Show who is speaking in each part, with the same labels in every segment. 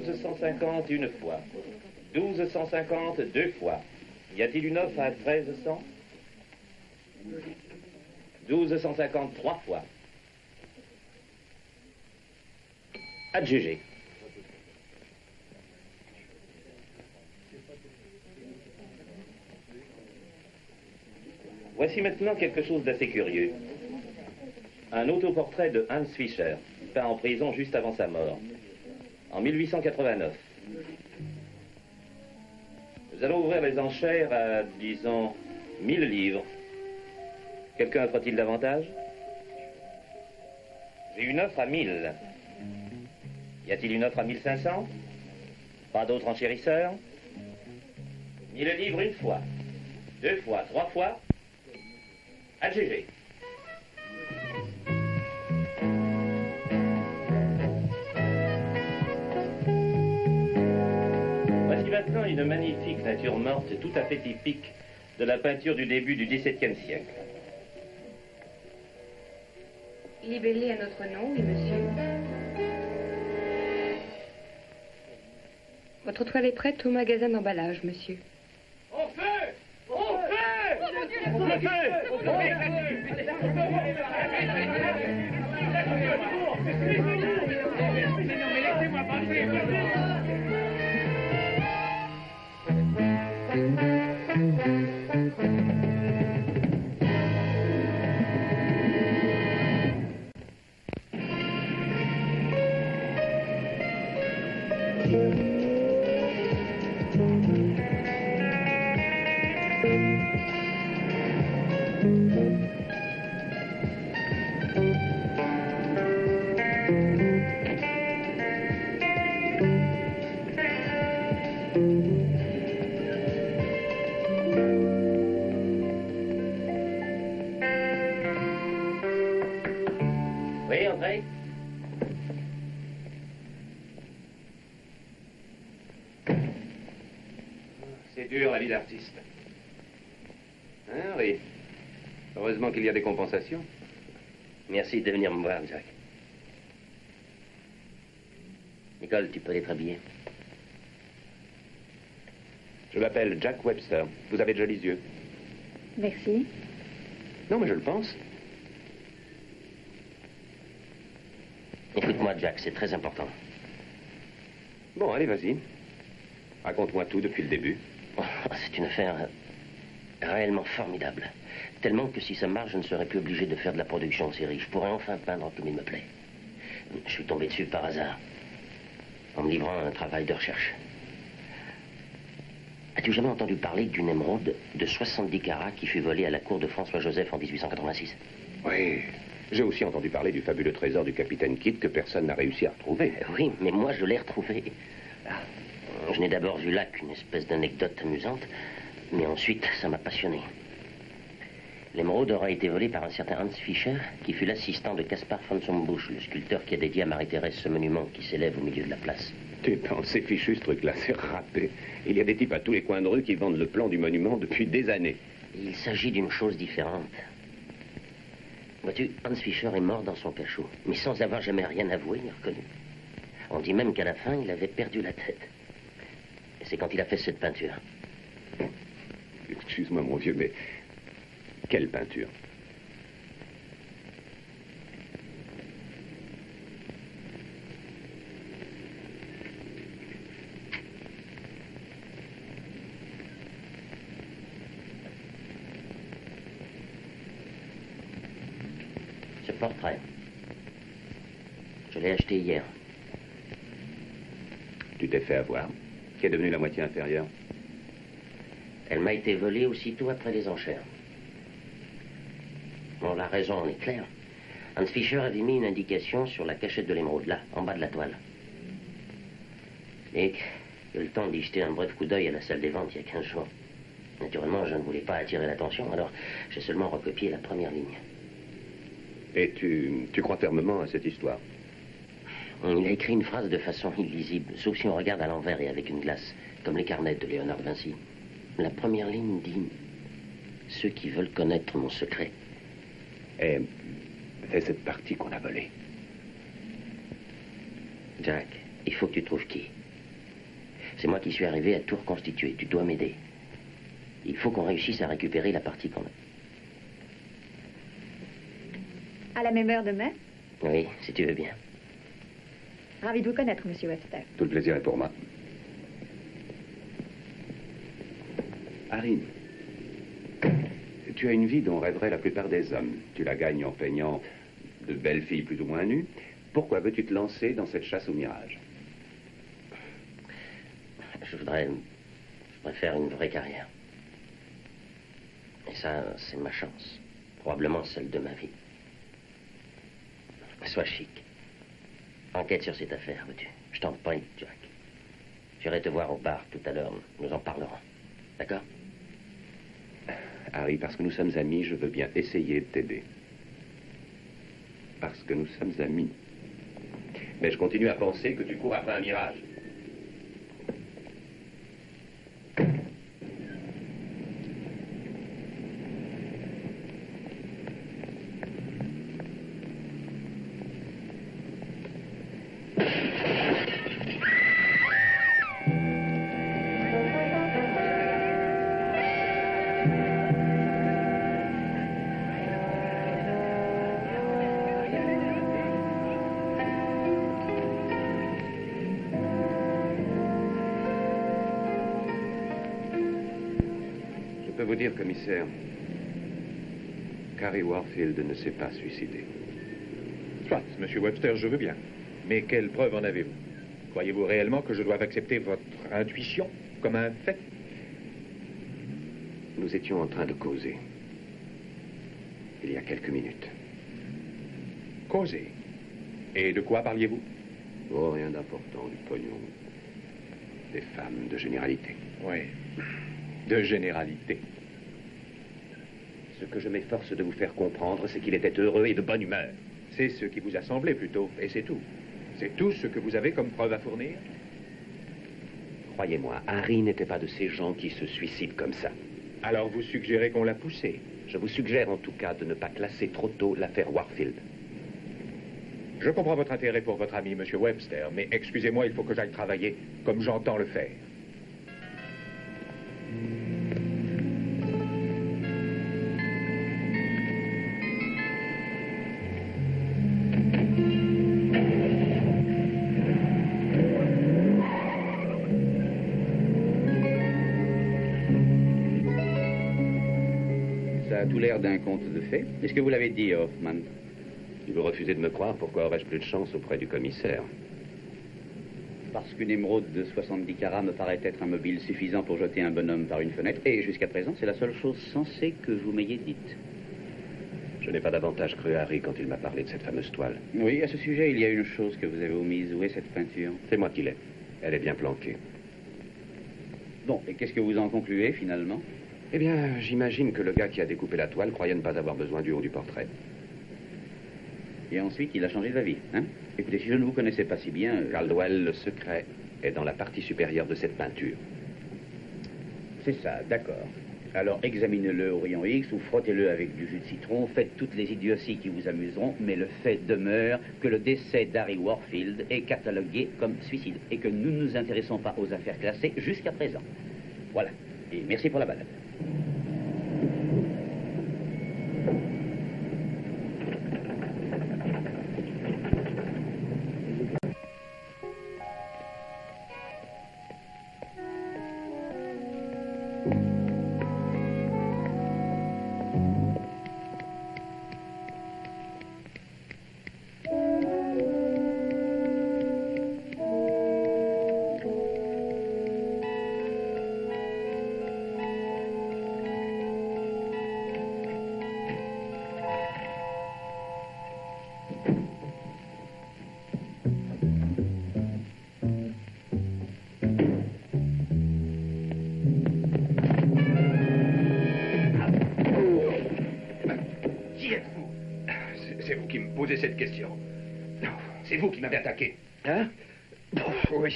Speaker 1: 1250 une fois. 1250 deux fois. Y a-t-il une offre à 1300? 1250 trois fois. Adjugé. Voici maintenant quelque chose d'assez curieux. Un autoportrait de Hans Fischer, peint en prison juste avant sa mort, en 1889. Nous allons ouvrir les enchères à, disons, 1000 livres. Quelqu'un offre-t-il davantage? J'ai une offre à 1000. Y a-t-il une offre à 1500? Pas d'autres enchérisseurs? 1000 livres une fois, deux fois, trois fois. Adjugé. Voici maintenant une magnifique nature morte tout à fait typique de la peinture du début du XVIIe siècle.
Speaker 2: Libellé à notre nom, oui, monsieur. Votre toile est prête au magasin d'emballage, monsieur.
Speaker 3: On fait! On fait! On fait! Non mais laissez-moi passer!
Speaker 1: Oui, André?
Speaker 4: C'est dur, la vie d'artiste. Hein, oui. Heureusement qu'il y a des compensations.
Speaker 1: Merci de venir me voir, Jack. Nicole, tu peux être habillé.
Speaker 4: Je m'appelle Jack Webster. Vous avez de jolis yeux.
Speaker 2: Merci.
Speaker 4: Non, mais je le pense.
Speaker 1: Écoute-moi, Jack, c'est très important.
Speaker 4: Bon, allez, vas-y. Raconte-moi tout depuis le début.
Speaker 1: Oh, c'est une affaire réellement formidable. Tellement que si ça marche, je ne serai plus obligé de faire de la production en série. Je pourrais enfin peindre comme il me plaît. Je suis tombé dessus par hasard, en me livrant à un travail de recherche. As-tu jamais entendu parler d'une émeraude de 70 carats qui fut volée à la cour de François-Joseph en 1886?
Speaker 4: Oui. J'ai aussi entendu parler du fabuleux trésor du capitaine Kidd que personne n'a réussi à retrouver.
Speaker 1: Oui, mais moi, je l'ai retrouvé. Je n'ai d'abord vu là qu'une espèce d'anecdote amusante, mais ensuite, ça m'a passionné. L'émeraude aura été volée par un certain Hans Fischer, qui fut l'assistant de Caspar von Sombusch, le sculpteur qui a dédié à Marie-Thérèse ce monument qui s'élève au milieu de la place.
Speaker 4: Tu penses, c'est fichu ce truc-là, c'est râpé. Il y a des types à tous les coins de rue qui vendent le plan du monument depuis des années.
Speaker 1: Il s'agit d'une chose différente. Vois-tu, Hans Fischer est mort dans son cachot, mais sans avoir jamais rien avoué ni reconnu. On dit même qu'à la fin, il avait perdu la tête. Et c'est quand il a fait cette peinture.
Speaker 4: Excuse-moi, mon vieux, mais quelle peinture?
Speaker 1: Ce portrait, je l'ai acheté hier.
Speaker 4: Tu t'es fait avoir. Qui est devenu la moitié inférieure?
Speaker 1: Elle m'a été volée aussitôt après les enchères. Bon, la raison en est claire. Hans Fischer avait mis une indication sur la cachette de l'émeraude, là, en bas de la toile. Et j'ai eu le temps d'y jeter un bref coup d'œil à la salle des ventes il y a 15 jours. Naturellement, je ne voulais pas attirer l'attention, alors j'ai seulement recopié la première ligne.
Speaker 4: Et tu crois fermement à cette histoire?
Speaker 1: Il a écrit une phrase de façon illisible, sauf si on regarde à l'envers et avec une glace, comme les carnets de Léonard de Vinci. La première ligne dit « Ceux qui veulent connaître mon secret ».
Speaker 4: Et c'est cette partie qu'on a volée.
Speaker 1: Jack, il faut que tu trouves qui. C'est moi qui suis arrivé à tout reconstituer. Tu dois m'aider. Il faut qu'on réussisse à récupérer la partie qu'on a.
Speaker 5: À la même heure demain?
Speaker 1: Oui, si tu veux bien.
Speaker 5: Ravi de vous connaître, Monsieur Webster.
Speaker 4: Tout le plaisir est pour moi. Harry, tu as une vie dont rêverait la plupart des hommes. Tu la gagnes en peignant de belles filles plus ou moins nues. Pourquoi veux-tu te lancer dans cette chasse au mirage?
Speaker 1: Je voudrais faire une vraie carrière. Et ça, c'est ma chance. Probablement celle de ma vie. Sois chic. Enquête sur cette affaire, veux-tu? Je t'en prie, Jack. J'irai te voir au bar tout à l'heure. Nous en parlerons. D'accord?
Speaker 4: Harry, parce que nous sommes amis, je veux bien essayer de t'aider. Parce que nous sommes amis. Mais je continue à penser que tu cours après un mirage. Je peux vous dire, commissaire, qu'Harry Warfield ne s'est pas suicidé.
Speaker 6: Soit, Monsieur Webster, je veux bien. Mais quelle preuve en avez-vous? Croyez-vous réellement que je doive accepter votre intuition comme un fait?
Speaker 4: Nous étions en train de causer. Il y a quelques minutes.
Speaker 6: Causer. Et de quoi parliez-vous?
Speaker 4: Oh, rien d'important, du pognon. Des femmes, de généralité.
Speaker 6: Oui. De généralité.
Speaker 4: Ce que je m'efforce de vous faire comprendre, c'est qu'il était heureux et de bonne humeur.
Speaker 6: C'est ce qui vous a semblé plutôt, et c'est tout. C'est tout ce que vous avez comme preuve à fournir?
Speaker 4: Croyez-moi, Harry n'était pas de ces gens qui se suicident comme ça.
Speaker 6: Alors vous suggérez qu'on l'a poussé?
Speaker 4: Je vous suggère en tout cas de ne pas classer trop tôt l'affaire Warfield.
Speaker 6: Je comprends votre intérêt pour votre ami, Monsieur Webster, mais excusez-moi, il faut que j'aille travailler comme j'entends le faire.
Speaker 7: Ça a tout l'air d'un conte de fées. Est-ce que vous l'avez dit, Hoffman?
Speaker 4: Si vous refusez de me croire, pourquoi aurais-je plus de chance auprès du commissaire?
Speaker 7: Parce qu'une émeraude de 70 carats me paraît être un mobile suffisant pour jeter un bonhomme par une fenêtre. Et jusqu'à présent, c'est la seule chose sensée que vous m'ayez dite.
Speaker 4: Je n'ai pas davantage cru à Harry quand il m'a parlé de cette fameuse toile.
Speaker 7: Oui, à ce sujet, il y a une chose que vous avez omise. Où est cette peinture?
Speaker 4: C'est moi qui l'ai. Elle est bien planquée.
Speaker 7: Bon, et qu'est-ce que vous en concluez, finalement?
Speaker 4: Eh bien, j'imagine que le gars qui a découpé la toile croyait ne pas avoir besoin du haut du portrait.
Speaker 7: Et ensuite, il a changé d'avis, hein? Écoutez, si je ne vous connaissais pas si bien...
Speaker 4: Caldwell, le secret est dans la partie supérieure de cette peinture.
Speaker 7: C'est ça, d'accord. Alors, examinez-le au rayon X ou frottez-le avec du jus de citron, faites toutes les idioties qui vous amuseront, mais le fait demeure que le décès d'Harry Warfield est catalogué comme suicide et que nous ne nous intéressons pas aux affaires classées jusqu'à présent. Voilà. Et merci pour la balade.
Speaker 6: Posez cette question. C'est vous qui m'avez attaqué.
Speaker 4: Hein?
Speaker 6: Oui.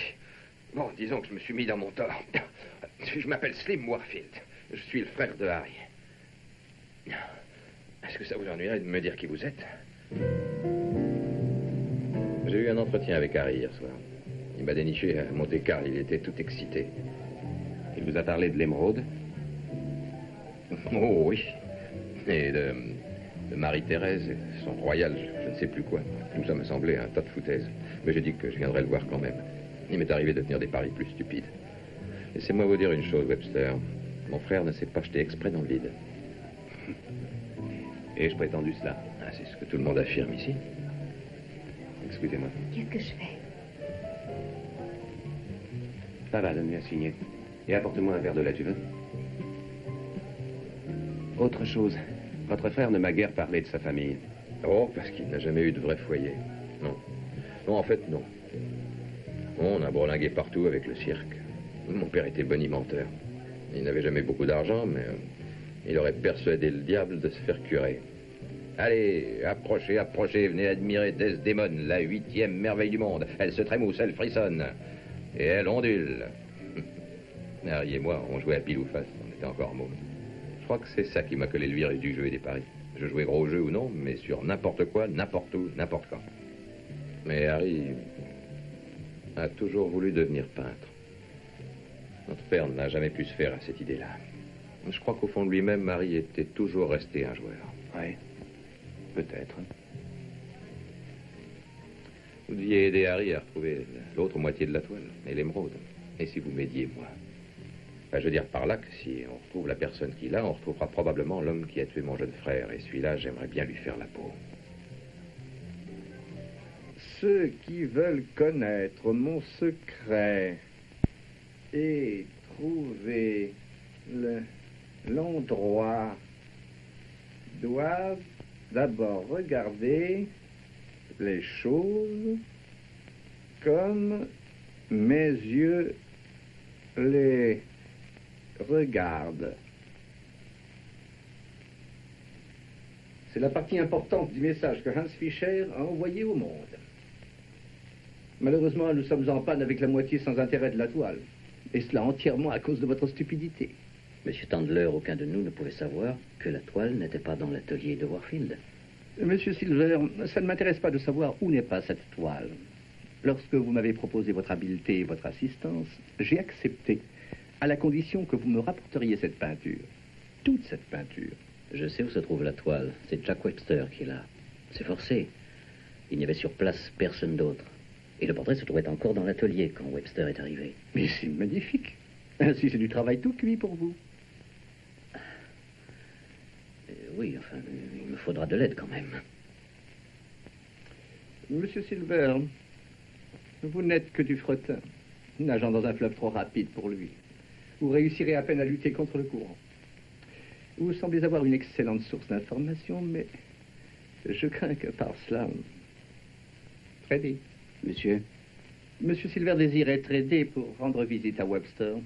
Speaker 6: Bon, disons que je me suis mis dans mon tort. Je m'appelle Slim Warfield. Je suis le frère de Harry. Est-ce que ça vous ennuierait de me dire qui vous êtes?
Speaker 8: J'ai eu un entretien avec Harry hier soir.
Speaker 6: Il m'a déniché à Monte-Carlo, il était tout excité.
Speaker 4: Il vous a parlé de l'émeraude?
Speaker 6: Oh oui. Et de Marie-Thérèse, son royal, je ne sais plus quoi. Tout ça me semblait un tas de foutaises. Mais j'ai dit que je viendrais le voir quand même. Il m'est arrivé de tenir des paris plus stupides. Laissez-moi vous dire une chose, Webster. Mon frère ne s'est pas jeté exprès dans le vide.
Speaker 4: Ai-je prétendu cela?
Speaker 6: Ah, c'est ce que tout le monde affirme ici.
Speaker 4: Excusez-moi.
Speaker 5: Qu'est-ce que je fais?
Speaker 4: Ça va, donne-lui à signer. Et apporte-moi un verre de lait, tu veux? Autre chose. Votre frère ne m'a guère parlé de sa famille.
Speaker 6: Oh, parce qu'il n'a jamais eu de vrai foyer. Non. Non, en fait, non. On a bourlingué partout avec le cirque. Mon père était bonimenteur. Il n'avait jamais beaucoup d'argent, mais il aurait persuadé le diable de se faire curer. Allez, approchez, approchez, venez admirer Desdémone, la 8e merveille du monde. Elle se trémousse, elle frissonne. Et elle ondule. Harry et moi, on jouait à pile ou face, on était encore mômes. Je crois que c'est ça qui m'a collé le virus du jeu et des paris. Je jouais gros jeu ou non, mais sur n'importe quoi, n'importe où, n'importe quand. Mais Harry a toujours voulu devenir peintre. Notre père n'a jamais pu se faire à cette idée-là. Je crois qu'au fond de lui-même, Harry était toujours resté un joueur.
Speaker 4: Oui, peut-être.
Speaker 6: Vous deviez aider Harry à retrouver l'autre moitié de la toile, et l'émeraude. Et si vous m'aidiez, moi? Enfin, je veux dire par là que si on retrouve la personne qu'il a, on retrouvera probablement l'homme qui a tué mon jeune frère. Et celui-là, j'aimerais bien lui faire la peau.
Speaker 8: Ceux qui veulent connaître mon secret et trouver l'endroit doivent d'abord regarder les choses comme mes yeux les regardent. C'est la partie importante du message que Hans Fischer a envoyé au monde. Malheureusement, nous sommes en panne avec la moitié sans intérêt de la toile. Et cela entièrement à cause de votre stupidité.
Speaker 1: Monsieur Tandler, aucun de nous ne pouvait savoir que la toile n'était pas dans l'atelier de Warfield.
Speaker 8: Monsieur Silver, ça ne m'intéresse pas de savoir où n'est pas cette toile. Lorsque vous m'avez proposé votre habileté et votre assistance, j'ai accepté, à la condition que vous me rapporteriez cette peinture. Toute cette peinture.
Speaker 1: Je sais où se trouve la toile. C'est Jack Webster qui l'a. C'est forcé. Il n'y avait sur place personne d'autre. Et le portrait se trouvait encore dans l'atelier quand Webster est arrivé.
Speaker 8: Mais c'est magnifique. Ainsi, c'est du travail tout cuit pour vous.
Speaker 1: Oui, enfin, il me faudra de l'aide quand même.
Speaker 8: Monsieur Silver, vous n'êtes que du fretin, nageant dans un fleuve trop rapide pour lui. Vous réussirez à peine à lutter contre le courant. Vous semblez avoir une excellente source d'information, mais je crains que par cela... Freddy.
Speaker 7: Monsieur?
Speaker 8: Monsieur Silver désire être aidé pour rendre visite à Webster.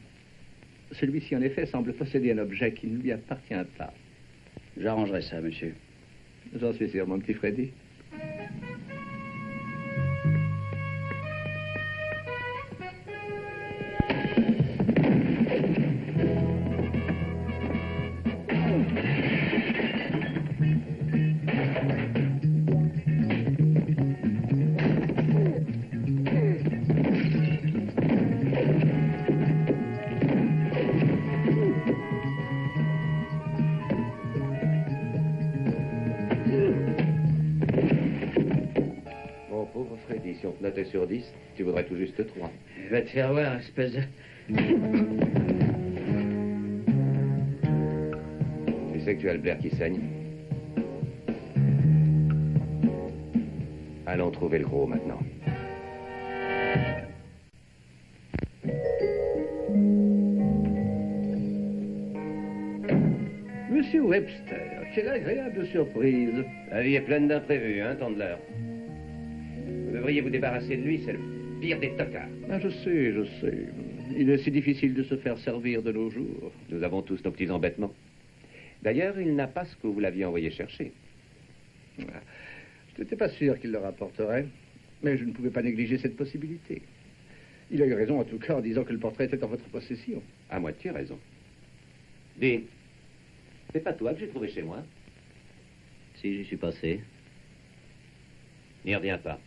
Speaker 8: Celui-ci, en effet, semble posséder un objet qui ne lui appartient pas.
Speaker 7: J'arrangerai ça, monsieur.
Speaker 8: J'en suis sûr, mon petit Freddy.
Speaker 4: Si on te notait sur 10, tu voudrais tout juste 3.
Speaker 7: Va te faire voir, espèce de...
Speaker 4: Tu sais que tu as le blaire qui saigne. Allons trouver le gros maintenant.
Speaker 8: Monsieur Webster, quelle agréable surprise.
Speaker 4: La vie est pleine d'imprévus, hein, Tandler? Vous devriez vous débarrasser de lui, c'est le pire des tocards.
Speaker 8: Ah, je sais. Il est si difficile de se faire servir de nos jours.
Speaker 4: Nous avons tous nos petits embêtements. D'ailleurs, il n'a pas ce que vous l'aviez envoyé chercher.
Speaker 8: Ah, je n'étais pas sûr qu'il le rapporterait, mais je ne pouvais pas négliger cette possibilité. Il a eu raison, en tout cas, en disant que le portrait était en votre possession.
Speaker 4: À moitié raison. Dis, c'est pas toi que j'ai trouvé chez moi?
Speaker 1: Si, j'y suis passé.
Speaker 4: N'y reviens pas.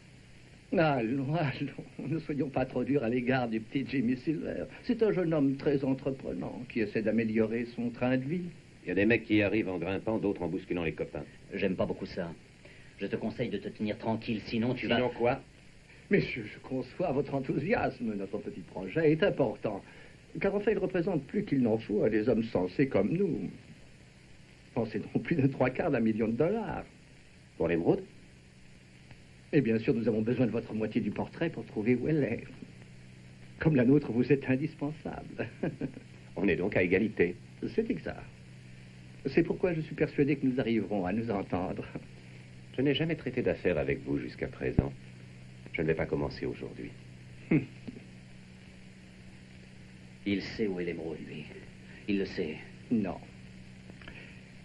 Speaker 8: Allons, allons, ne soyons pas trop durs à l'égard du petit Jimmy Silver. C'est un jeune homme très entreprenant qui essaie d'améliorer son train de vie.
Speaker 4: Il y a des mecs qui arrivent en grimpant, d'autres en bousculant les copains.
Speaker 7: J'aime pas beaucoup ça. Je te conseille de te tenir tranquille, sinon tu vas...
Speaker 4: Sinon quoi?
Speaker 8: Messieurs, je conçois votre enthousiasme. Notre petit projet est important. Car enfin, il représente plus qu'il n'en faut à des hommes sensés comme nous. Pensez non plus de 3/4 $1 000 000.
Speaker 4: Pour l'émeraude?
Speaker 8: Et bien sûr, nous avons besoin de votre moitié du portrait pour trouver où elle est. Comme la nôtre, vous êtes indispensable.
Speaker 4: On est donc à égalité.
Speaker 8: C'est exact. C'est pourquoi je suis persuadé que nous arriverons à nous entendre.
Speaker 4: Je n'ai jamais traité d'affaires avec vous jusqu'à présent. Je ne vais pas commencer aujourd'hui.
Speaker 7: Il sait où est l'émeraude, lui. Il le sait.
Speaker 8: Non.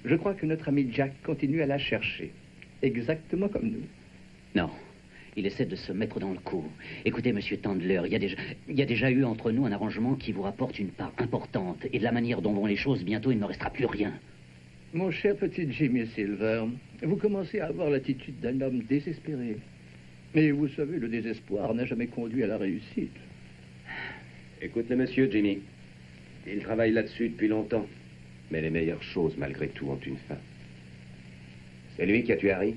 Speaker 8: Je crois que notre ami Jack continue à la chercher. Exactement comme nous.
Speaker 7: Non. Il essaie de se mettre dans le coup. Écoutez, monsieur Tandler, il y a déjà eu entre nous un arrangement qui vous rapporte une part importante. Et de la manière dont vont les choses, bientôt, il ne me restera plus rien.
Speaker 8: Mon cher petit Jimmy Silver, vous commencez à avoir l'attitude d'un homme désespéré. Mais vous savez, le désespoir n'a jamais conduit à la réussite.
Speaker 4: Écoute le monsieur, Jimmy. Il travaille là-dessus depuis longtemps. Mais les meilleures choses, malgré tout, ont une fin. C'est lui qui a tué Harry?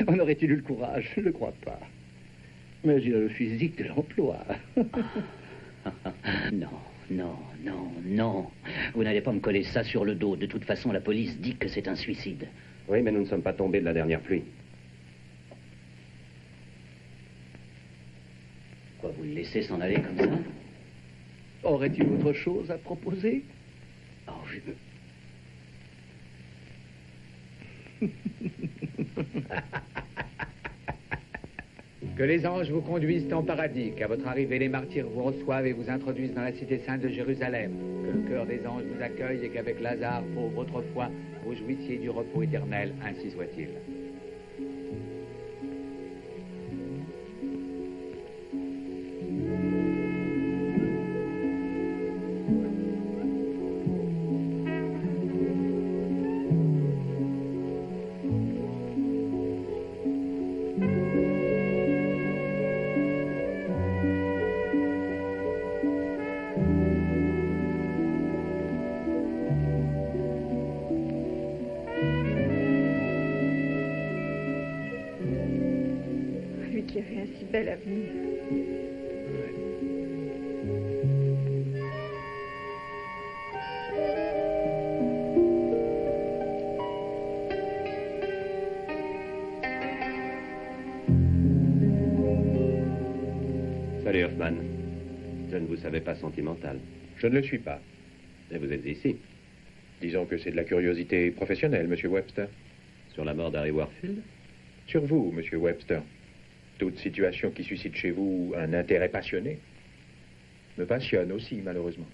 Speaker 8: En aurait-il eu le courage? Je ne le crois pas. Mais il a le physique de l'emploi.
Speaker 7: Non, non, non, non. Vous n'allez pas me coller ça sur le dos. De toute façon, la police dit que c'est un suicide.
Speaker 4: Oui, mais nous ne sommes pas tombés de la dernière pluie.
Speaker 7: Quoi, vous le laissez s'en aller comme ça?
Speaker 8: Aurait-il autre chose à proposer?
Speaker 7: Oh,
Speaker 9: Que les anges vous conduisent en paradis, qu'à votre arrivée les martyrs vous reçoivent et vous introduisent dans la cité sainte de Jérusalem, que le cœur des anges vous accueille et qu'avec Lazare, pauvre autrefois, vous jouissiez du repos éternel, ainsi soit-il.
Speaker 5: Qui avait un si bel avenir.
Speaker 4: Salut, Hoffman. Je ne vous savais pas sentimental.
Speaker 6: Je ne le suis pas.
Speaker 4: Et vous êtes ici?
Speaker 6: Disons que c'est de la curiosité professionnelle, monsieur Webster.
Speaker 4: Sur la mort d'Harry Warfield?
Speaker 6: Sur vous, monsieur Webster. Toute situation qui suscite chez vous un intérêt passionné me passionne aussi, malheureusement.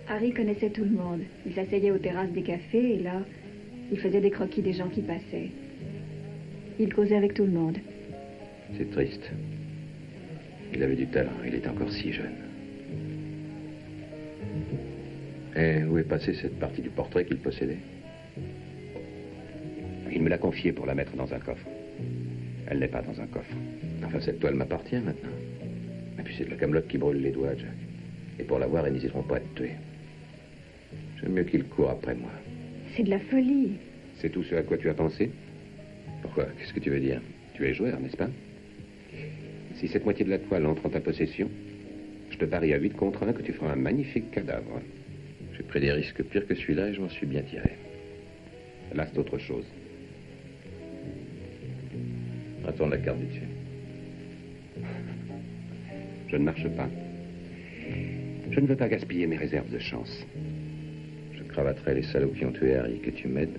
Speaker 5: Harry connaissait tout le monde. Il s'asseyait aux terrasses des cafés et là, il faisait des croquis des gens qui passaient. Il causait avec tout le monde.
Speaker 6: C'est triste. Il avait du talent, il est encore si jeune. Et où est passée cette partie du portrait qu'il possédait?
Speaker 4: Il me l'a confiée pour la mettre dans un coffre. Elle n'est pas dans un coffre.
Speaker 6: Enfin, cette toile m'appartient maintenant. Et puis c'est de la camelote qui brûle les doigts, Jack. Et pour l'avoir, ils n'hésiteront pas à te tuer. J'aime mieux qu'ils courent après moi.
Speaker 5: C'est de la folie.
Speaker 4: C'est tout ce à quoi tu as pensé?
Speaker 6: Pourquoi? Qu'est-ce que tu veux dire?
Speaker 4: Tu es joueur, n'est-ce pas? Si cette moitié de la toile entre en ta possession, je te parie à 8 contre 1 que tu feras un magnifique cadavre.
Speaker 6: J'ai pris des risques pires que celui-là et je m'en suis bien tiré.
Speaker 4: Là, c'est autre chose.
Speaker 6: Retourne la carte dessus.
Speaker 4: Je ne marche pas. Je ne veux pas gaspiller mes réserves de chance.
Speaker 6: Je cravaterai les salauds qui ont tué Harry, que tu m'aides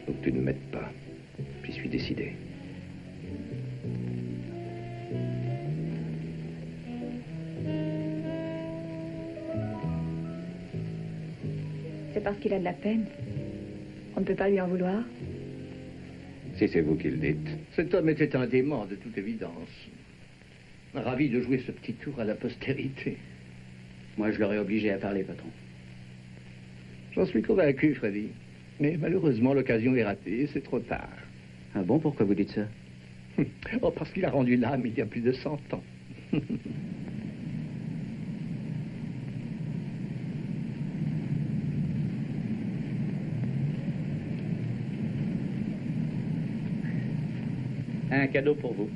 Speaker 6: ou que tu ne m'aides pas. J'y suis décidé.
Speaker 5: C'est parce qu'il a de la peine. On ne peut pas lui en vouloir.
Speaker 4: Si c'est vous qui le dites.
Speaker 8: Cet homme était un dément, de toute évidence. Ravi de jouer ce petit tour à la postérité.
Speaker 7: Moi, je l'aurais obligé à parler, patron.
Speaker 8: J'en suis convaincu, Freddy. Mais malheureusement, l'occasion est ratée, c'est trop tard.
Speaker 7: Ah bon, pourquoi vous dites ça?
Speaker 8: Oh, parce qu'il a rendu l'âme il y a plus de 100 ans.
Speaker 7: Un cadeau pour vous.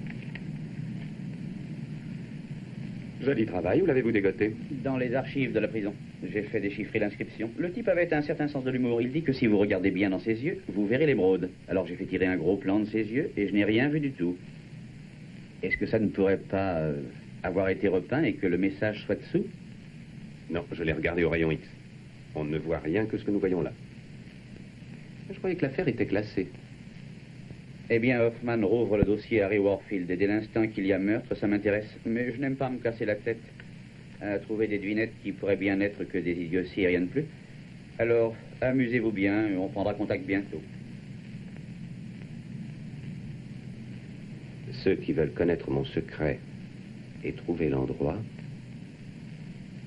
Speaker 4: Joli travail, où l'avez-vous dégoté?
Speaker 7: Dans les archives de la prison. J'ai fait déchiffrer l'inscription. Le type avait un certain sens de l'humour. Il dit que si vous regardez bien dans ses yeux, vous verrez l'émeraude. Alors j'ai fait tirer un gros plan de ses yeux et je n'ai rien vu du tout. Est-ce que ça ne pourrait pas avoir été repeint et que le message soit dessous?
Speaker 4: Non, je l'ai regardé au rayon X. On ne voit rien que ce que nous voyons là. Je croyais que l'affaire était classée.
Speaker 7: Eh bien, Hoffman rouvre le dossier Harry Warfield et dès l'instant qu'il y a meurtre, ça m'intéresse. Mais je n'aime pas me casser la tête à trouver des devinettes qui pourraient bien être que des idioties et rien de plus. Alors, amusez-vous bien et on prendra contact bientôt.
Speaker 4: Ceux qui veulent connaître mon secret et trouver l'endroit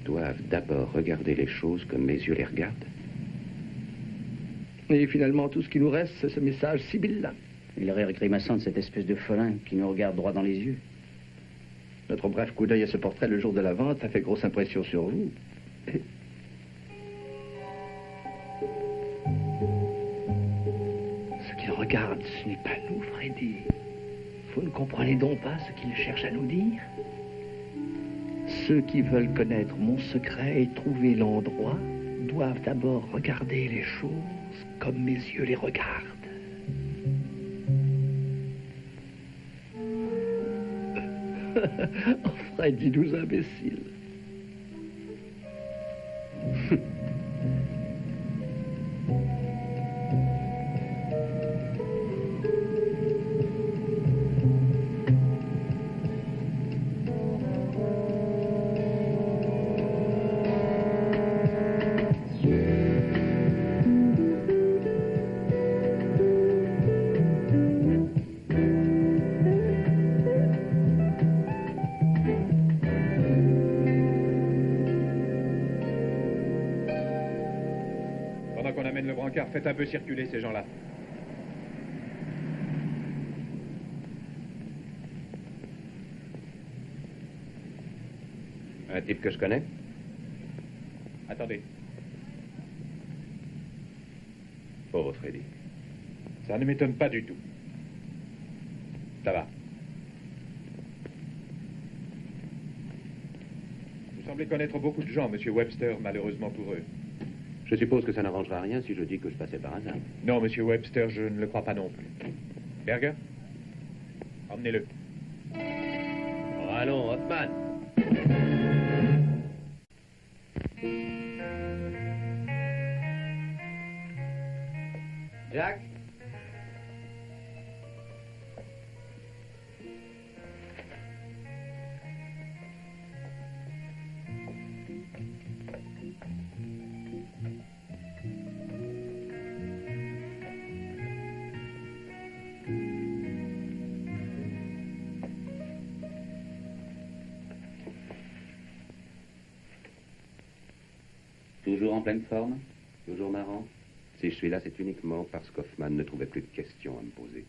Speaker 4: doivent d'abord regarder les choses comme mes yeux les regardent.
Speaker 8: Et finalement, tout ce qui nous reste, c'est ce message sibyllin.
Speaker 7: Il rire grimaçant de cette espèce de folin qui nous regarde droit dans les yeux.
Speaker 8: Notre bref coup d'œil à ce portrait le jour de la vente a fait grosse impression sur vous. Ce qu'il regarde, ce n'est pas nous, Freddy. Vous ne comprenez donc pas ce qu'il cherche à nous dire? Ceux qui veulent connaître mon secret et trouver l'endroit doivent d'abord regarder les choses comme mes yeux les regardent. Oh, Freddy, nous imbéciles.
Speaker 10: Faites un peu circuler ces gens-là.
Speaker 4: Un type que je connais?
Speaker 10: Attendez.
Speaker 4: Pauvre Freddy.
Speaker 10: Ça ne m'étonne pas du tout. Ça va. Vous semblez connaître beaucoup de gens, Monsieur Webster, malheureusement pour eux.
Speaker 4: Je suppose que ça n'arrangera rien si je dis que je passais par hasard.
Speaker 10: Non, Monsieur Webster, je ne le crois pas non plus. Berger, emmenez-le.
Speaker 4: Oh, allons, Hoffman.
Speaker 7: Jack? Toujours en pleine forme?
Speaker 4: Toujours marrant. Si je suis là, c'est uniquement parce qu'Hoffman ne trouvait plus de questions à me poser.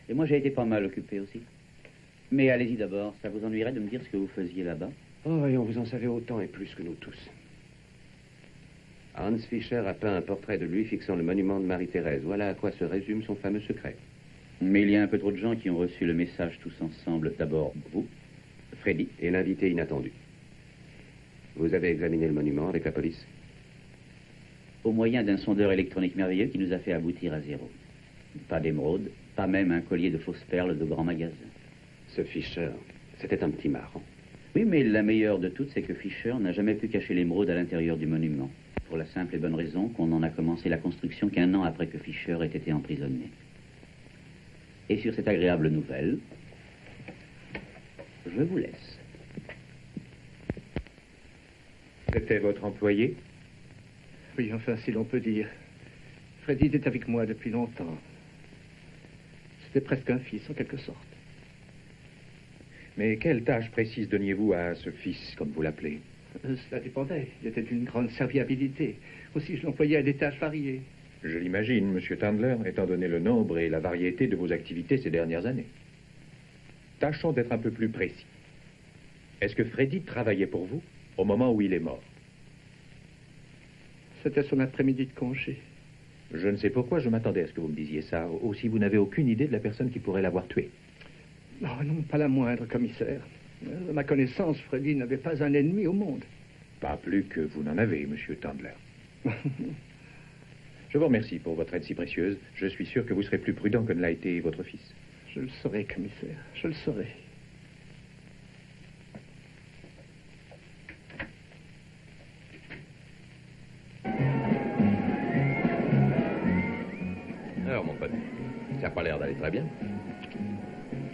Speaker 7: Et moi, j'ai été pas mal occupé aussi. Mais allez-y d'abord, ça vous ennuierait de me dire ce que vous faisiez là-bas?
Speaker 4: Oh, et on vous en savait autant et plus que nous tous. Hans Fischer a peint un portrait de lui fixant le monument de Marie-Thérèse. Voilà à quoi se résume son fameux secret.
Speaker 7: Mais il y a un peu trop de gens qui ont reçu le message tous ensemble. D'abord, vous, Freddy.
Speaker 4: Et l'invité inattendu. Vous avez examiné le monument avec la police?
Speaker 7: Au moyen d'un sondeur électronique merveilleux qui nous a fait aboutir à zéro. Pas d'émeraude, pas même un collier de fausses perles de grand magasin.
Speaker 4: Ce Fischer, c'était un petit marrant.
Speaker 7: Oui, mais la meilleure de toutes, c'est que Fischer n'a jamais pu cacher l'émeraude à l'intérieur du monument. Pour la simple et bonne raison qu'on en a commencé la construction qu'1 an après que Fischer ait été emprisonné. Et sur cette agréable nouvelle, je vous laisse.
Speaker 10: C'était votre employé?
Speaker 8: Oui, enfin, si l'on peut dire. Freddy était avec moi depuis longtemps. C'était presque un fils, en quelque sorte.
Speaker 10: Mais quelle tâche précise donniez-vous à ce fils, comme vous l'appelez?
Speaker 8: Cela dépendait. Il était d'une grande serviabilité. Aussi, je l'employais à des tâches variées.
Speaker 10: Je l'imagine, Monsieur Tandler, étant donné le nombre et la variété de vos activités ces dernières années. Tâchons d'être un peu plus précis. Est-ce que Freddy travaillait pour vous au moment où il est mort?
Speaker 8: C'était son après-midi de congé.
Speaker 10: Je ne sais pourquoi je m'attendais à ce que vous me disiez ça, ou si vous n'avez aucune idée de la personne qui pourrait l'avoir tué.
Speaker 8: Non, non, pas la moindre, commissaire. À ma connaissance, Freddy n'avait pas un ennemi au monde.
Speaker 10: Pas plus que vous n'en avez, Monsieur Tandler. Je vous remercie pour votre aide si précieuse. Je suis sûr que vous serez plus prudent que ne l'a été votre fils.
Speaker 8: Je le saurai, commissaire. Je le saurai.
Speaker 6: Alors, mon pote, ça n'a pas l'air d'aller très bien.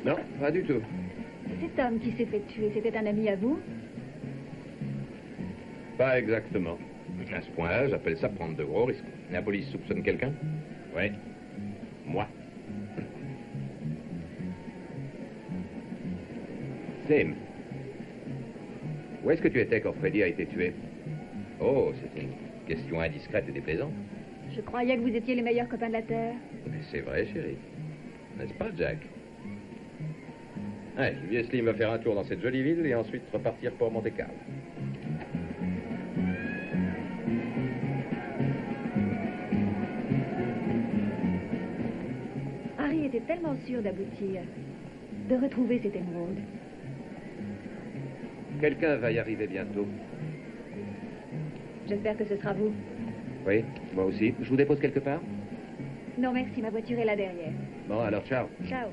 Speaker 4: Non, pas du tout.
Speaker 5: Cet homme qui s'est fait tuer, c'était un ami à vous?
Speaker 6: Pas exactement. À ce point-là, j'appelle ça prendre de gros risques. La police soupçonne quelqu'un?
Speaker 4: Oui. Moi. Slim. Où est-ce que tu étais quand Freddy a été tué?
Speaker 6: Oh, c'est une question indiscrète et déplaisante.
Speaker 5: Je croyais que vous étiez les meilleurs copains de la Terre.
Speaker 6: Mais c'est vrai, chérie. N'est-ce pas, Jack? Ouais, je vais Slim va faire un tour dans cette jolie ville et ensuite repartir pour Monte-Carlo.
Speaker 5: Harry était tellement sûr d'aboutir, de retrouver cette émeraude.
Speaker 4: Quelqu'un va y arriver bientôt.
Speaker 5: J'espère que ce sera vous.
Speaker 4: Oui, moi aussi. Je vous dépose quelque part?
Speaker 5: Non, merci, ma voiture est là derrière.
Speaker 4: Bon, alors, ciao.
Speaker 5: Ciao.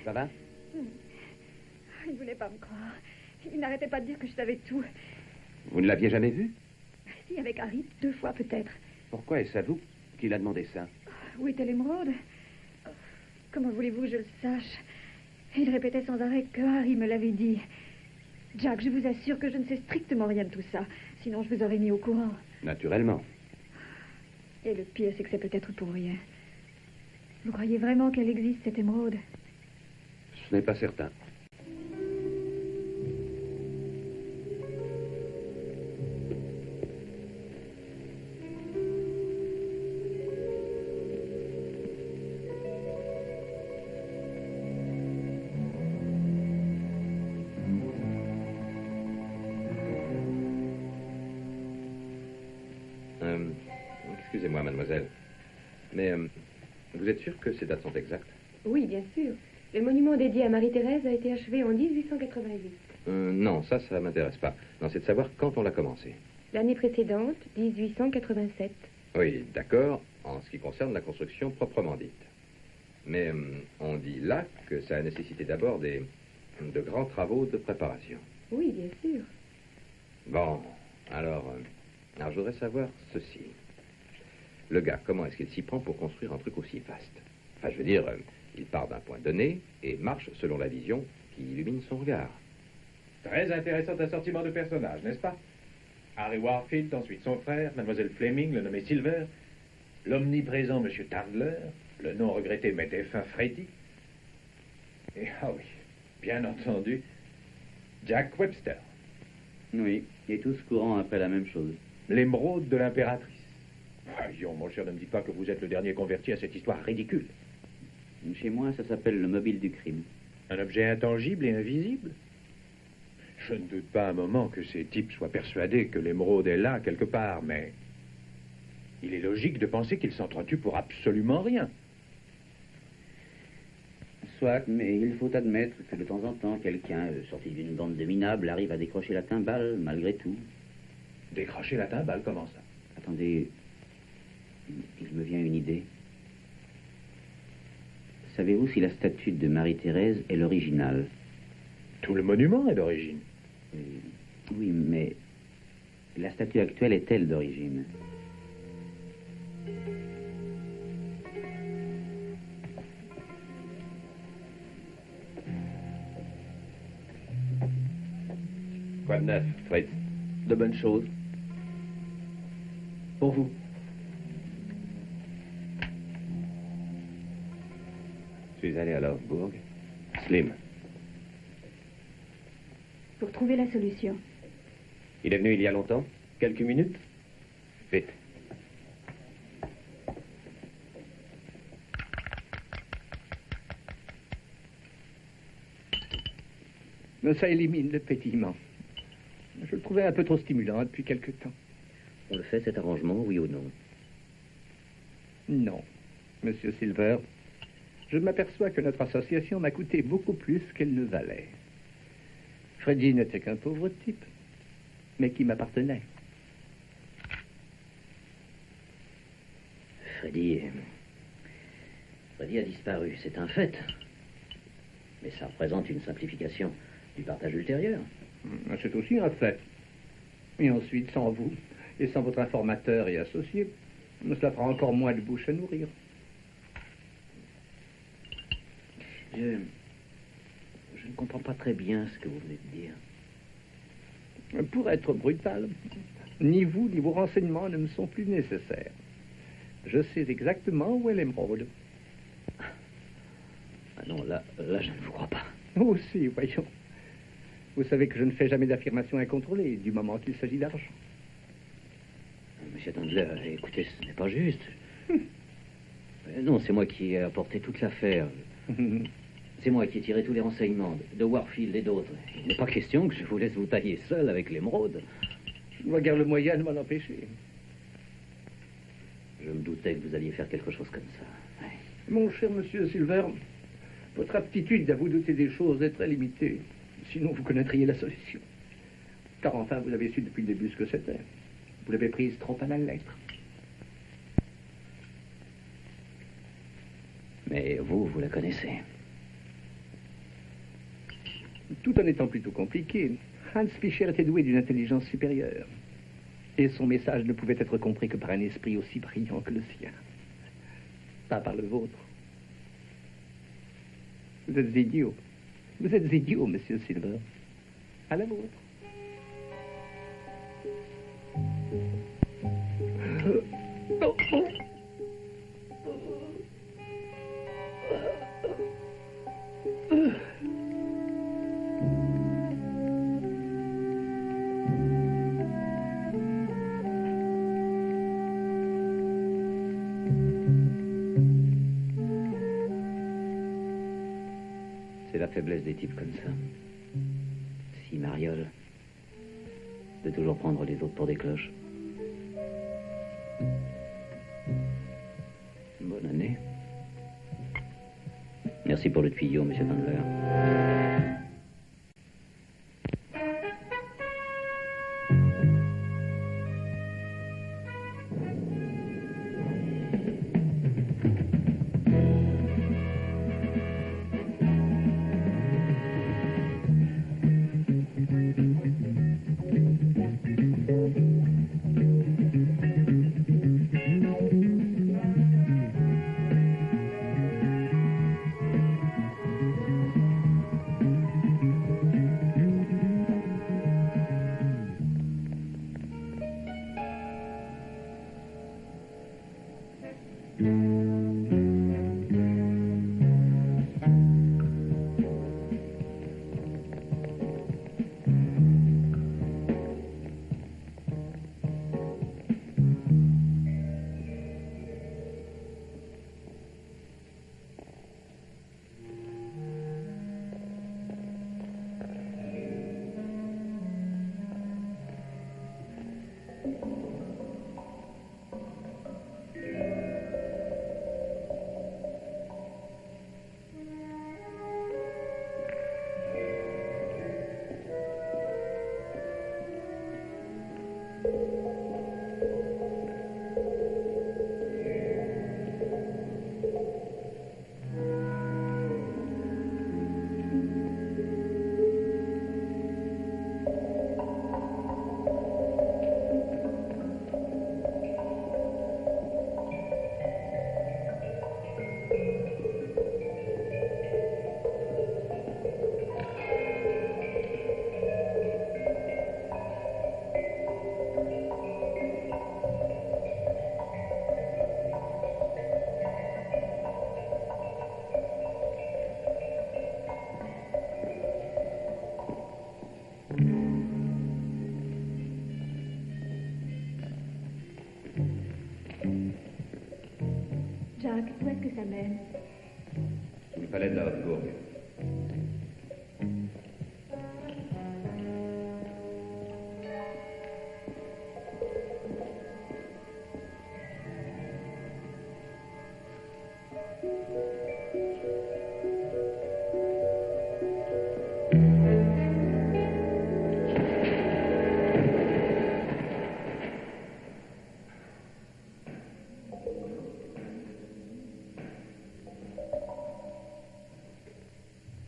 Speaker 4: Ça va?
Speaker 5: Il ne voulait pas me croire. Il n'arrêtait pas de dire que je savais tout.
Speaker 4: Vous ne l'aviez jamais vu?
Speaker 5: Si, avec Harry, 2 fois peut-être.
Speaker 4: Pourquoi est-ce à vous qu'il a demandé ça?
Speaker 5: Où était l'émeraude? Comment voulez-vous que je le sache? Il répétait sans arrêt que Harry me l'avait dit. Jack, je vous assure que je ne sais strictement rien de tout ça. Sinon, je vous aurais mis au courant.
Speaker 4: Naturellement.
Speaker 5: Et le pire, c'est que c'est peut-être pour rien. Vous croyez vraiment qu'elle existe, cette émeraude?
Speaker 4: Ce n'est pas certain.
Speaker 6: Excusez-moi, mademoiselle. Mais vous êtes sûre que ces dates sont exactes?
Speaker 2: Oui, bien sûr. Le monument dédié à Marie-Thérèse a été achevé en 1888.
Speaker 6: Non, ça m'intéresse pas. Non, c'est de savoir quand on l'a commencé.
Speaker 2: L'année précédente, 1887.
Speaker 6: Oui, d'accord, en ce qui concerne la construction proprement dite. Mais on dit là que ça a nécessité d'abord de grands travaux de préparation.
Speaker 2: Oui, bien sûr.
Speaker 6: Bon, alors je voudrais savoir ceci. Le gars, comment est-ce qu'il s'y prend pour construire un truc aussi vaste? Enfin, je veux dire, il part d'un point donné et marche selon la vision qui illumine son regard.
Speaker 10: Très intéressant assortiment de personnages, n'est-ce pas? Harry Warfield, ensuite son frère, mademoiselle Fleming, le nommé Silver, l'omniprésent monsieur Tandler, le non regretté mais défunt Freddy, et, ah oui, bien entendu, Jack Webster.
Speaker 7: Oui, et tous courant après la même chose.
Speaker 10: L'émeraude de l'impératrice. Voyons, mon cher, ne me dites pas que vous êtes le dernier converti à cette histoire ridicule.
Speaker 7: Chez moi, ça s'appelle le mobile du crime.
Speaker 10: Un objet intangible et invisible? Je ne doute pas un moment que ces types soient persuadés que l'émeraude est là, quelque part, mais il est logique de penser qu'ils s'entretuent pour absolument rien.
Speaker 7: Soit, mais il faut admettre que de temps en temps, quelqu'un sorti d'une bande de minables arrive à décrocher la timbale, malgré tout.
Speaker 10: Décrocher la timbale, comment ça?
Speaker 7: Attendez, il me vient une idée. Savez-vous si la statue de Marie-Thérèse est l'original?
Speaker 10: Tout le monument est d'origine.
Speaker 7: Oui, mais la statue actuelle est-elle d'origine?
Speaker 4: Quoi de neuf, Fritz?
Speaker 7: De bonnes choses. Pour vous.
Speaker 4: Je suis allé à Lordsburg. Slim.
Speaker 5: Pour trouver la solution.
Speaker 4: Il est venu il y a longtemps? Quelques minutes? Vite.
Speaker 8: Mais ça élimine le pétillement. Je le trouvais un peu trop stimulant depuis quelque temps.
Speaker 7: On le fait, cet arrangement, oui ou non?
Speaker 8: Non, Monsieur Silver. Je m'aperçois que notre association m'a coûté beaucoup plus qu'elle ne valait. Freddy n'était qu'un pauvre type, mais qui m'appartenait.
Speaker 7: Freddy a disparu, c'est un fait. Mais ça représente une simplification du partage ultérieur.
Speaker 8: C'est aussi un fait. Et ensuite, sans vous, et sans votre informateur et associé, cela fera encore moins de bouche à nourrir.
Speaker 7: Je ne comprends pas très bien ce que vous venez de dire.
Speaker 8: Pour être brutal, ni vous ni vos renseignements ne me sont plus nécessaires. Je sais exactement où est l'émeraude.
Speaker 7: Ah non, là, je ne vous crois pas.
Speaker 8: Aussi, voyons. Vous savez que je ne fais jamais d'affirmations incontrôlées, du moment qu'il s'agit d'argent.
Speaker 7: Monsieur Tandler, écoutez, ce n'est pas juste. Non, c'est moi qui ai apporté toute l'affaire. C'est moi qui ai tiré tous les renseignements de Warfield et d'autres. Il n'est pas question que je vous laisse vous tailler seul avec l'émeraude.
Speaker 8: Je vois guère le moyen de m'en empêcher.
Speaker 7: Je me doutais que vous alliez faire quelque chose comme ça. Ouais.
Speaker 8: Mon cher monsieur Silver, votre aptitude à vous douter des choses est très limitée. Sinon, vous connaîtriez la solution. Car enfin, vous avez su depuis le début ce que c'était. Vous l'avez prise trop à la lettre.
Speaker 7: Mais vous la connaissez.
Speaker 8: Tout en étant plutôt compliqué, Hans Fischer était doué d'une intelligence supérieure. Et son message ne pouvait être compris que par un esprit aussi brillant que le sien. Pas par le vôtre. Vous êtes idiot. Vous êtes idiot, monsieur Silver. À la vôtre.
Speaker 7: C'est la faiblesse des types comme ça. Si mariole de toujours prendre les autres pour des cloches. Bonne année. Merci pour le tuyau, monsieur Tandler.
Speaker 5: Jack, où est-ce que ça mène?
Speaker 4: Sous le palais de la Haute-Cour.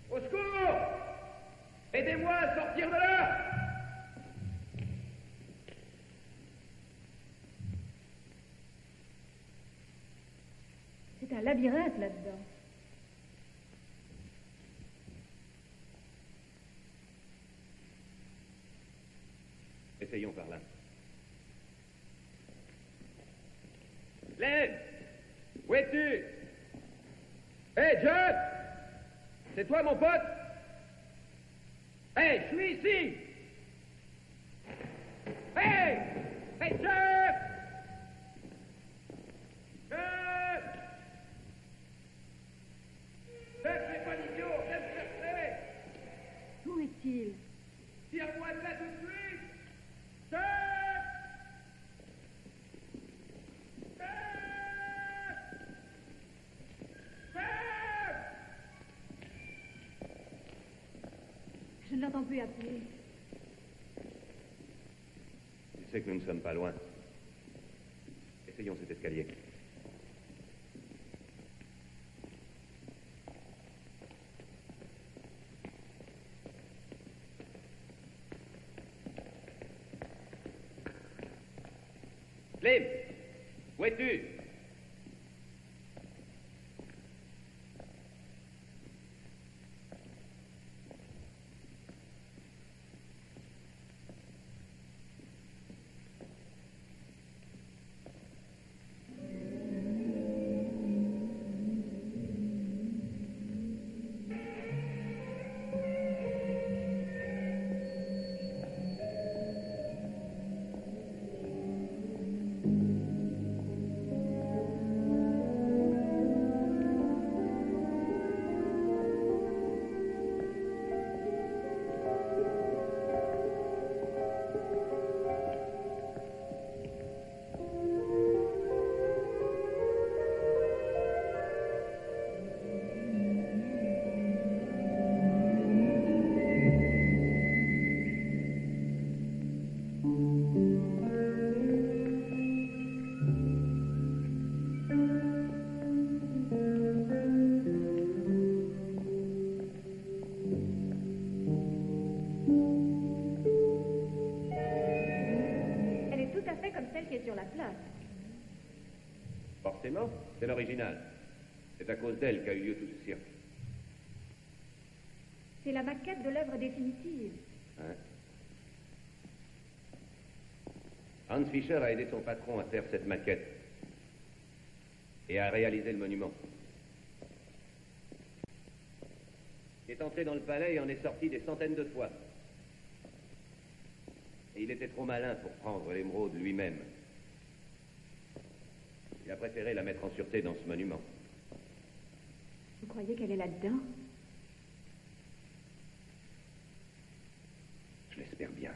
Speaker 3: Au secours! Aidez-moi à sortir de là!
Speaker 5: C'est un labyrinthe là-dedans.
Speaker 4: Essayons par là.
Speaker 3: Lève! Où es-tu? Hé, John! C'est toi, mon pote? Hé, je suis ici! Hé! Hé, John! John! John, fais pas l'idiot! Viens me chercher!
Speaker 5: Où est-il?
Speaker 3: Tire-moi de là tout de suite! John!
Speaker 5: Je ne l'entends plus appeler.
Speaker 4: Tu sais que nous ne sommes pas loin. Essayons cet escalier.
Speaker 3: Slim! Où es-tu?
Speaker 5: place.
Speaker 4: Forcément, c'est l'original. C'est à cause d'elle qu'a eu lieu tout ce cirque.
Speaker 5: C'est la maquette de l'œuvre définitive.
Speaker 4: Hein? Hans Fischer a aidé son patron à faire cette maquette et à réaliser le monument. Il est entré dans le palais et en est sorti des centaines de fois. Et il était trop malin pour prendre l'émeraude lui-même. Il a préféré la mettre en sûreté dans ce monument.
Speaker 5: Vous croyez qu'elle est là-dedans?
Speaker 4: Je l'espère bien.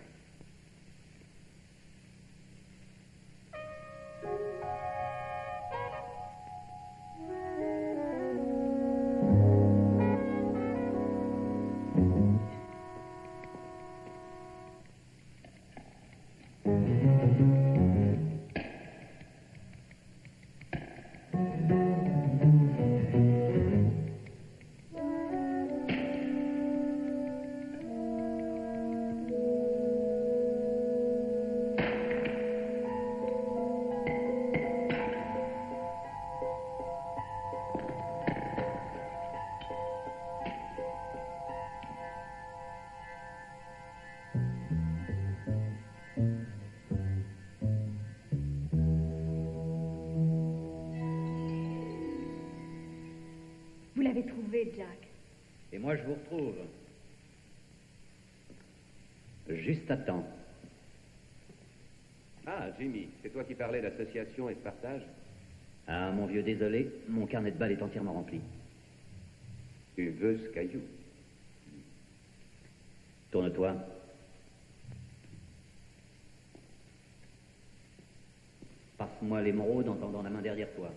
Speaker 5: Vous l'avez trouvé, Jack.
Speaker 7: Et moi, je vous retrouve. Juste à temps.
Speaker 4: Ah, Jimmy, c'est toi qui parlais d'association et de partage?
Speaker 7: Ah, mon vieux, désolé, mon carnet de balles est entièrement rempli.
Speaker 4: Tu veux ce caillou?
Speaker 7: Tourne-toi. Passe-moi l'émeraude en tendant la main derrière toi.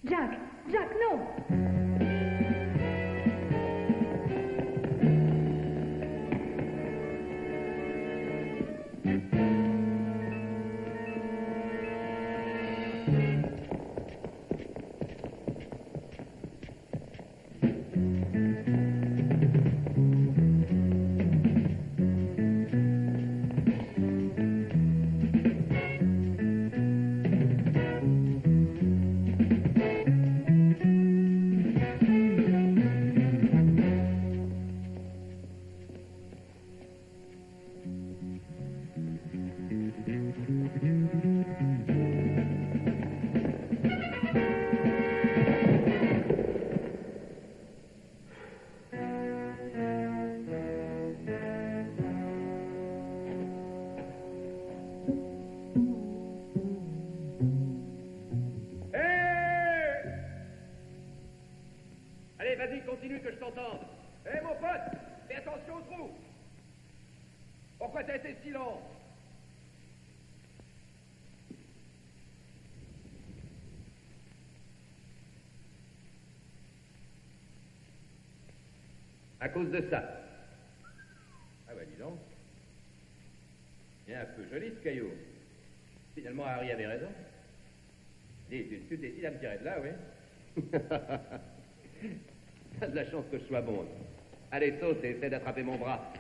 Speaker 5: Jack! Jack, non!
Speaker 3: Allez, vas-y, continue que je t'entende. Hé, mon pote, fais attention au trou. Pourquoi t'as été si lent?
Speaker 4: À cause de ça.
Speaker 10: Ah bah dis donc. Il est un peu joli ce caillou. Finalement, Harry avait raison. Dis, tu décides à me tirer de là, oui?
Speaker 4: T'as de la chance que je sois bon. Allez, saute et essaie d'attraper mon bras.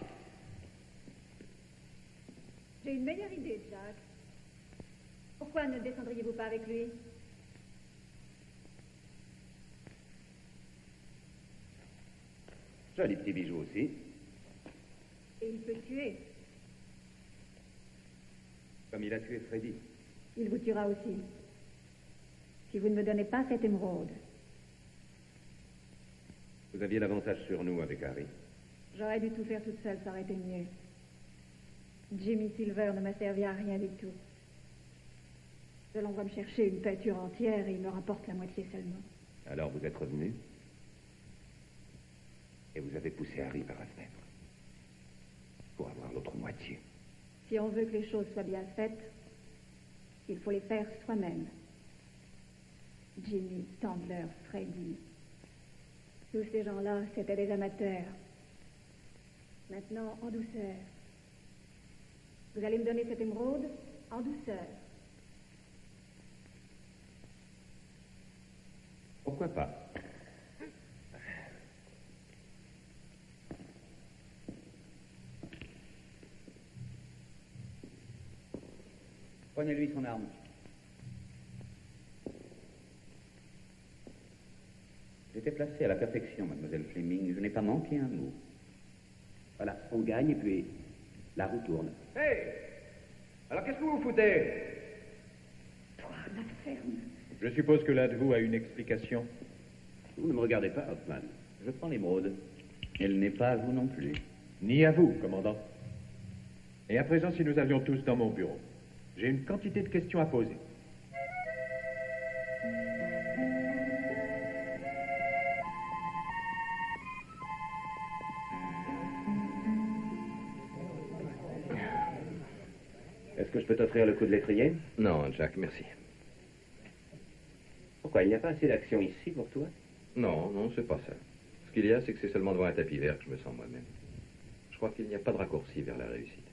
Speaker 5: J'ai une meilleure idée, Jack. Pourquoi ne descendriez-vous pas avec lui?
Speaker 4: Joli petit bijou aussi.
Speaker 5: Et il peut tuer.
Speaker 4: Comme il a tué Freddy.
Speaker 5: Il vous tuera aussi. Si vous ne me donnez pas cette émeraude.
Speaker 4: Vous aviez l'avantage sur nous avec Harry.
Speaker 5: J'aurais dû tout faire toute seule, ça aurait été mieux. Jimmy Silver ne m'a servi à rien du tout. Je l'envoie me chercher une peinture entière et il me rapporte la moitié seulement.
Speaker 4: Alors vous êtes revenu et vous avez poussé Harry par la fenêtre pour avoir l'autre moitié.
Speaker 5: Si on veut que les choses soient bien faites, il faut les faire soi-même. Jimmy, Tandler, Freddy. Tous ces gens-là, c'était des amateurs. Maintenant, en douceur. Vous allez me donner cette émeraude en douceur.
Speaker 10: Pourquoi pas?
Speaker 7: Prenez-lui son arme. J'étais placé à la perfection, mademoiselle Fleming. Je n'ai pas manqué un mot. Voilà, on gagne et puis la roue tourne.
Speaker 3: Hé! Alors qu'est-ce que vous foutez?
Speaker 5: Toi, la ferme.
Speaker 10: Je suppose que l'un de vous a une explication.
Speaker 7: Vous ne me regardez pas, Hoffman. Je prends l'émeraude. Elle n'est pas à vous non plus.
Speaker 10: Ni à vous, commandant. Et à présent, si nous avions tous dans mon bureau. J'ai une quantité de questions à poser.
Speaker 4: Est-ce que je peux t'offrir le coup de l'étrier?
Speaker 6: Non, Jack, merci.
Speaker 4: Pourquoi? Il n'y a pas assez d'action ici pour toi?
Speaker 6: Non, non, c'est pas ça. Ce qu'il y a, c'est que c'est seulement devant un tapis vert que je me sens moi-même. Je crois qu'il n'y a pas de raccourci vers la réussite.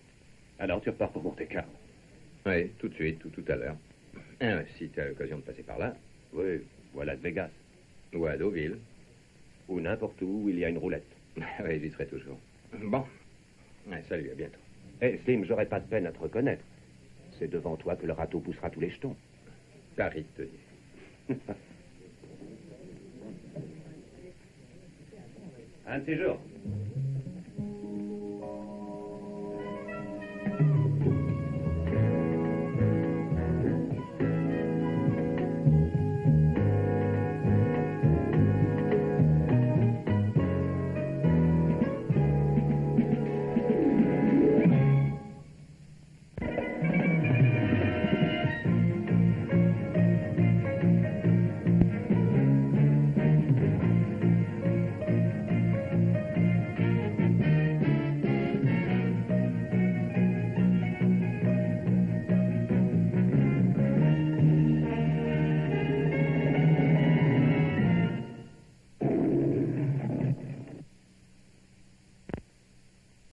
Speaker 4: Alors tu repars pour Monte-Carlo?
Speaker 6: Oui, tout de suite, tout à l'heure. Si tu as l'occasion de passer par là.
Speaker 4: Oui, ou à Las Vegas.
Speaker 6: Ou à Deauville.
Speaker 4: Ou n'importe où il y a une roulette.
Speaker 6: Oui, j'y serai toujours. Bon. Salut, à bientôt.
Speaker 4: Eh, Slim, j'aurais pas de peine à te reconnaître. C'est devant toi que le râteau poussera tous les jetons.
Speaker 6: Paris de te dire.
Speaker 4: Un de ces jours.